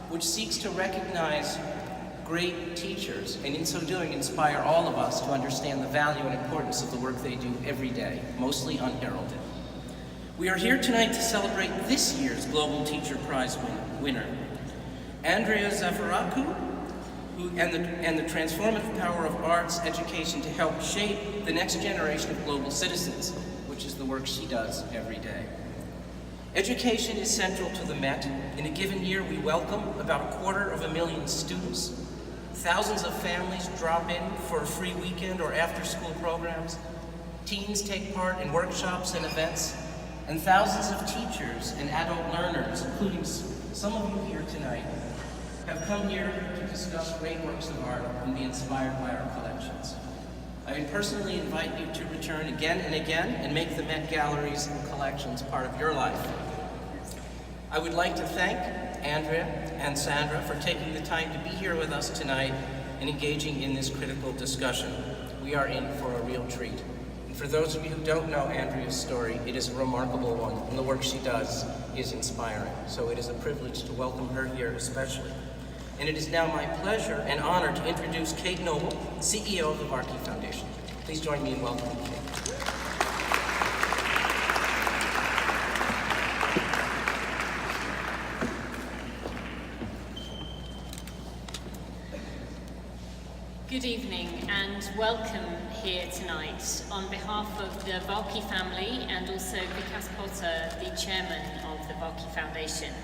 which seeks to recognize great teachers, and in so doing inspire all of us to understand the value and importance of the work they do every day, mostly unheralded. We are here tonight to celebrate this year's Global Teacher Prize winner, Andria Zafirakou, and the transformative power of arts education to help shape the next generation of global citizens, which is the work she does every day. Education is central to the Met. In a given year, we welcome about 250,000 students. Thousands of families drop in for a free weekend or after-school programs. Teens take part in workshops and events. And thousands of teachers and adult learners, including some of you here tonight, have come here to discuss great works of art and be inspired by our collections. I personally invite you to return again and again and make the Met Galleries and collections part of your life. I would like to thank Andria and Sandra for taking the time to be here with us tonight and engaging in this critical discussion. We are in for a real treat. And for those of you who don't know Andria's story, it is a remarkable one, and the work she does is inspiring. So it is a privilege to welcome her here especially. And it is now my pleasure and honor to introduce Cate Noble, CEO of the Varkey Foundation. Please join me in welcoming Cate. Good evening and welcome here tonight on behalf of the Varkey family and also Vikas Potter, the chairman of the Varkey Foundation.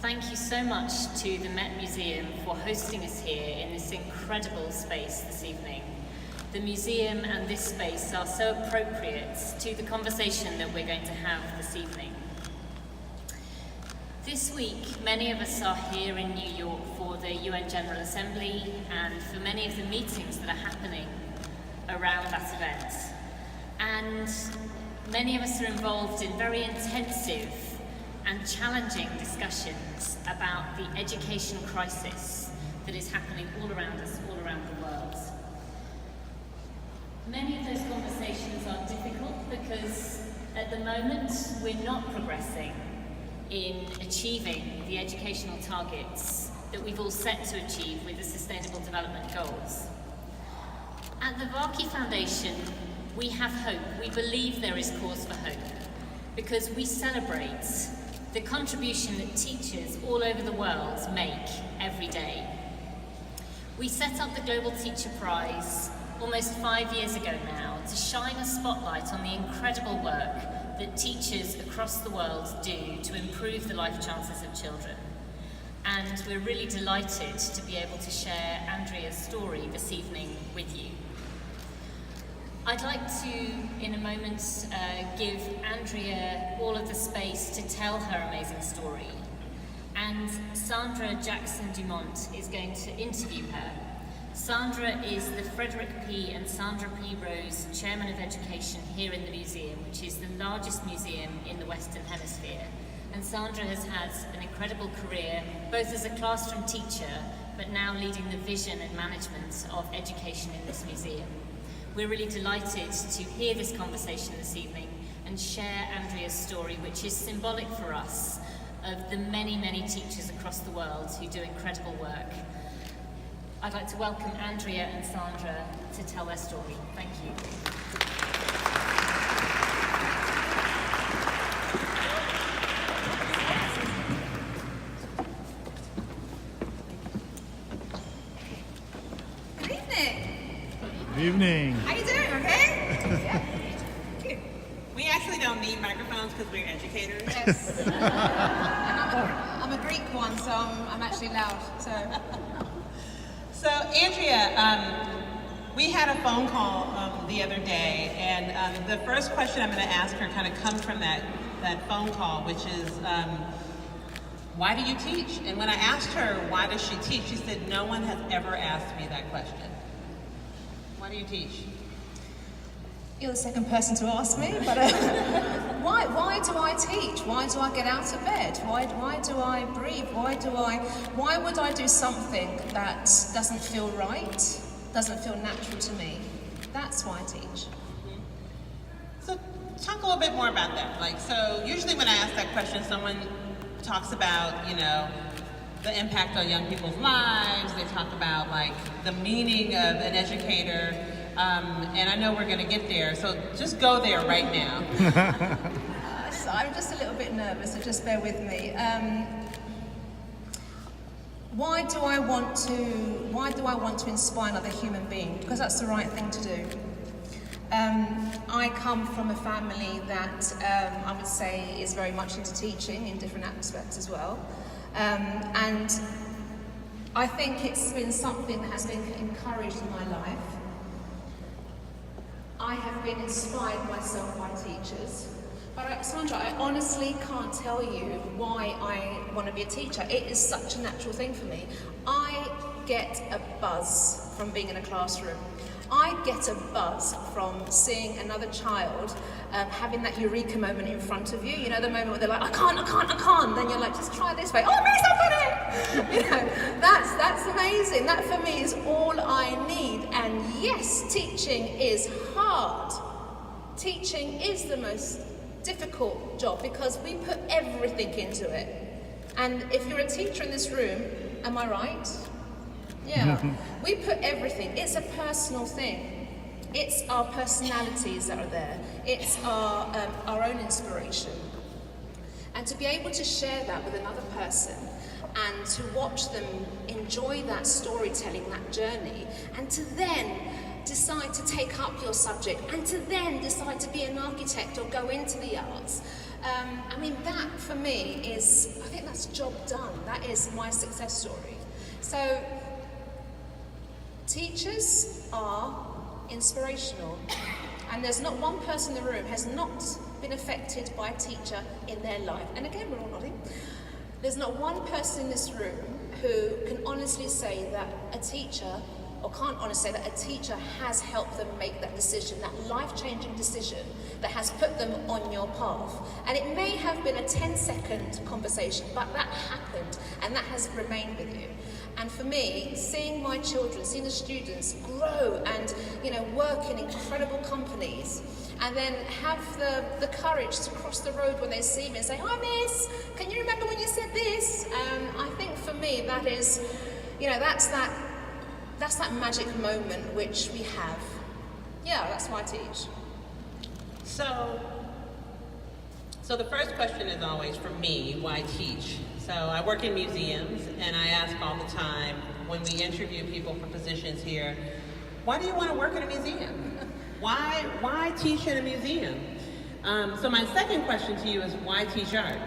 Thank you so much to the Met Museum for hosting us here in this incredible space this evening. The museum and this space are so appropriate to the conversation that we're going to have this evening. This week, many of us are here in New York for the UN General Assembly and for many of the meetings that are happening around that event. And many of us are involved in very intensive and challenging discussions about the education crisis that is happening all around us, all around the world. Many of those conversations are difficult because at the moment we're not progressing in achieving the educational targets that we've all set to achieve with the Sustainable Development Goals. At the Varkey Foundation, we have hope. We believe there is cause for hope because we celebrate the contribution that teachers all over the world make every day. We set up the Global Teacher Prize almost 5 years ago now to shine a spotlight on the incredible work that teachers across the world do to improve the life chances of children. And we're really delighted to be able to share Andria's story this evening with you. I'd like to, in a moment, give Andria all of the space to tell her amazing story. And Sandra Jackson-Demont is going to interview her. Sandra is the Frederick P. and Sandra P. Rose Chairman of Education here in the museum, which is the largest museum in the Western Hemisphere. And Sandra has had an incredible career, both as a classroom teacher, but now leading the vision and management of education in this museum. We're really delighted to hear this conversation this evening and share Andria's story, which is symbolic for us of the many, many teachers across the world who do incredible work. I'd like to welcome Andria and Sandra to tell their story. Thank you. Good evening. Good evening. How you doing, okay? Yeah. Good. We actually don't need microphones because we're educators. Yes. And I'm a Greek one, so I'm actually loud. So Andria, we had a phone call the other day, and the first question I'm going to ask her kind of comes from that phone call, which is, why do you teach? And when I asked her why does she teach, she said, no one has ever asked me that question. Why do you teach? You're the second person to ask me, but why do I teach? Why do I get out of bed? Why do I breathe? Why would I do something that doesn't feel right, doesn't feel natural to me? That's why I teach. So talk a little bit more about that. So usually when I ask that question, someone talks about, the impact on young people's lives. They talk about like the meaning of an educator, and I know we're going to get there, so just go there right now. So I'm just a little bit nervous, so just bear with me. Why do I want to inspire another human being? Because that's the right thing to do. I come from a family that I would say is very much into teaching in different aspects as well. And I think it's been something that has been encouraged in my life. I have been inspired myself by teachers. But Sandra, I honestly can't tell you why I want to be a teacher. It is such a natural thing for me. I get a buzz from being in a classroom. I get a buzz from seeing another child having that eureka moment in front of you. You know, the moment where they're like, I can't. Then you're like, just try this way. Oh, I'm so funny! You know, that's amazing. That for me is all I need. And yes, teaching is hard. Teaching is the most difficult job because we put everything into it. And if you're a teacher in this room, am I right? Yeah, we put everything. It's a personal thing. It's our personalities that are there. It's our own inspiration. And to be able to share that with another person and to watch them enjoy that storytelling, that journey, and to then decide to take up your subject and to then decide to be an architect or go into the arts. I mean, that for me is, I think that's job done. That is my success story. So, teachers are inspirational, and there's not one person in the room has not been affected by a teacher in their life. And again, we're all nodding. There's not one person in this room who can honestly say that a teacher, or can't honestly say that a teacher has helped them make that decision, that life-changing decision that has put them on your path. And it may have been a 10-second conversation, but that happened, and that has remained with you. And for me, seeing my children, seeing the students grow and, you know, work in incredible companies, and then have the courage to cross the road when they see me and say, "Hi, Miss, can you remember when you said this?" I think for me that is, you know, that's that magic moment which we have. Yeah, that's why I teach. So the first question is always, for me, why teach? So I work in museums, and I ask all the time when we interview people for positions here, why do you want to work in a museum? Why teach in a museum? So my second question to you is, why teach art?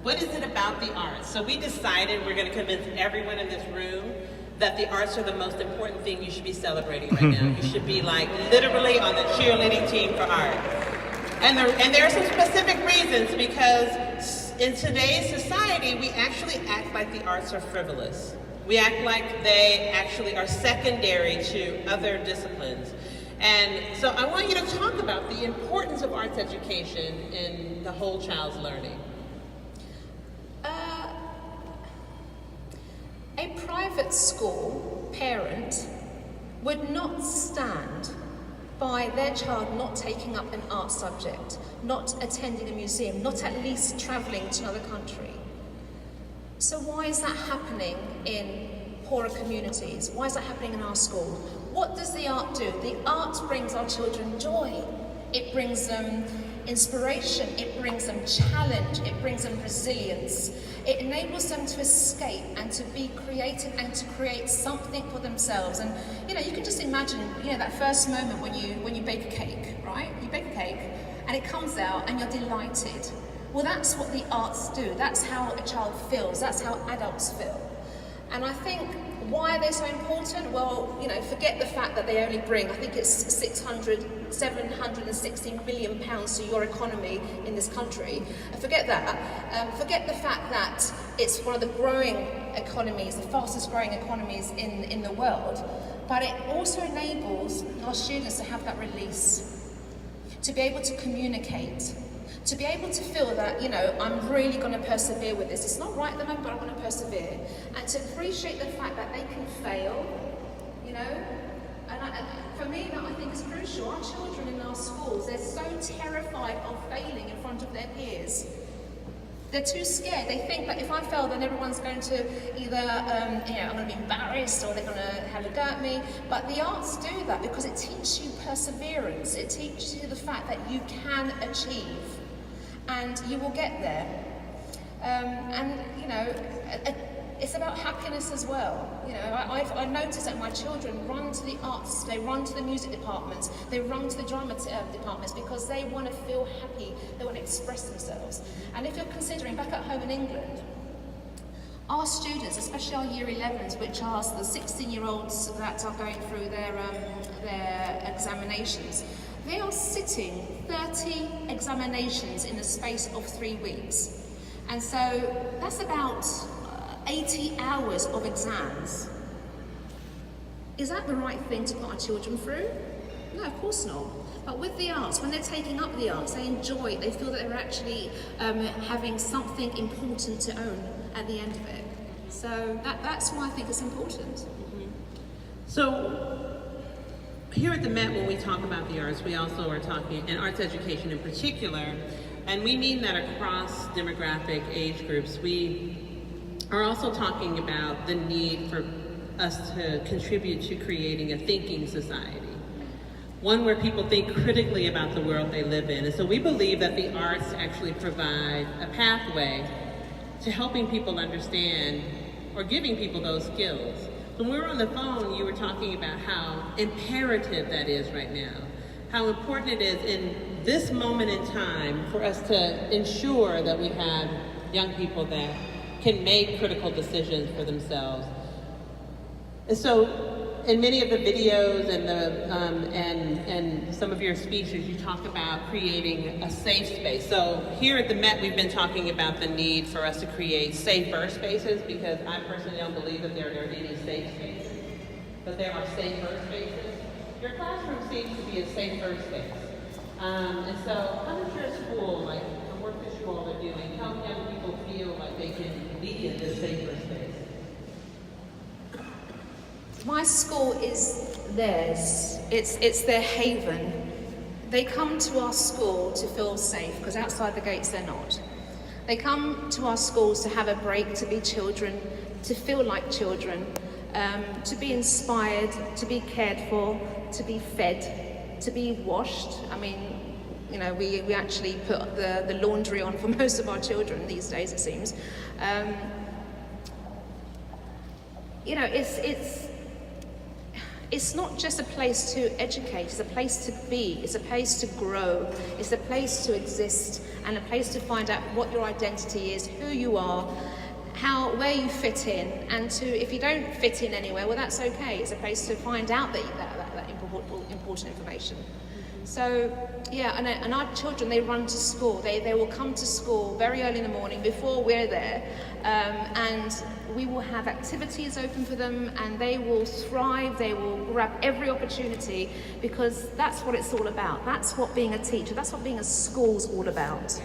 What is it about the arts? So we decided we're going to convince everyone in this room that the arts are the most important thing you should be celebrating right now. You should be like literally on the cheerleading team for art. And there are some specific reasons, because in today's society, we actually act like the arts are frivolous. We act like they actually are secondary to other disciplines. And so I want you to talk about the importance of arts education in the whole child's learning. A private school parent would not stand by their child not taking up an art subject, not attending a museum, not at least travelling to another country. So why is that happening in poorer communities? Why is that happening in our school? What does the art do? The art brings our children joy. It brings them inspiration. It brings them challenge. It brings them resilience. It enables them to escape and to be creative and to create something for themselves. And you know, you can just imagine, you know, that first moment when you bake a cake, right? You bake a cake and it comes out and you're delighted. Well, that's what the arts do. That's how a child feels. That's how adults feel. And I think, why are they so important? Well, you know, forget the fact that they only bring, I think it's 760 million pounds to your economy in this country. Forget that. Forget the fact that it's one of the growing economies, the fastest growing economies in the world. But it also enables our students to have that release, to be able to communicate, to be able to feel that, you know, I'm really going to persevere with this. It's not right at the moment, but I'm going to persevere. And to appreciate the fact that they can fail, you know. And for me, that I think is crucial. Our children in our schools, they're so terrified of failing in front of their peers. They're too scared. They think that if I fail, then everyone's going to either, I'm going to be embarrassed or they're going to have a go at me. But the arts do that because it teaches you perseverance. It teaches you the fact that you can achieve and you will get there. It's about happiness as well. I've noticed that my children run to the arts, they run to the music departments, they run to the drama departments because they want to feel happy, they want to express themselves. And if you're considering back at home in England, our students, especially our year 11s, which are the 16-year-olds that are going through their examinations, they are sitting 30 examinations in the space of 3 weeks. And so that's about 80 hours of exams. Is that the right thing to put our children through? No, of course not. But with the arts, when they're taking up the arts, they enjoy it. They feel that they're actually having something important to own at the end of it. So that's why I think it's important. Mm-hmm. So here at the Met, when we talk about the arts, we also are talking, and arts education in particular, and we mean that across demographic age groups. We are also talking about the need for us to contribute to creating a thinking society. One where people think critically about the world they live in. And so we believe that the arts actually provide a pathway to helping people understand or giving people those skills. When we were on the phone, you were talking about how imperative that is right now. How important it is in this moment in time for us to ensure that we have young people that can make critical decisions for themselves. And so, in many of the videos and some of your speeches, you talk about creating a safe space. So here at the Met, we've been talking about the need for us to create safer spaces, because I personally don't believe that there are any safe spaces, but there are safer spaces. Your classroom seems to be a safer space. And so, how does your school, like the work that you all are doing, help young people feel like they can be in this safer space? My school is theirs. It's their haven. They come to our school to feel safe, because outside the gates they're not. They come to our schools to have a break, to be children, to feel like children, to be inspired, to be cared for, to be fed, to be washed. I mean, we actually put the laundry on for most of our children these days, it seems. It's not just a place to educate, it's a place to be, it's a place to grow, it's a place to exist, and a place to find out what your identity is, who you are, where you fit in, and if you don't fit in anywhere, well, that's okay. It's a place to find out that important information. So, yeah, and our children, they run to school. They will come to school very early in the morning before we're there, and we will have activities open for them, and they will thrive. They will grab every opportunity, because that's what it's all about. That's what being a teacher, that's what being a school's all about.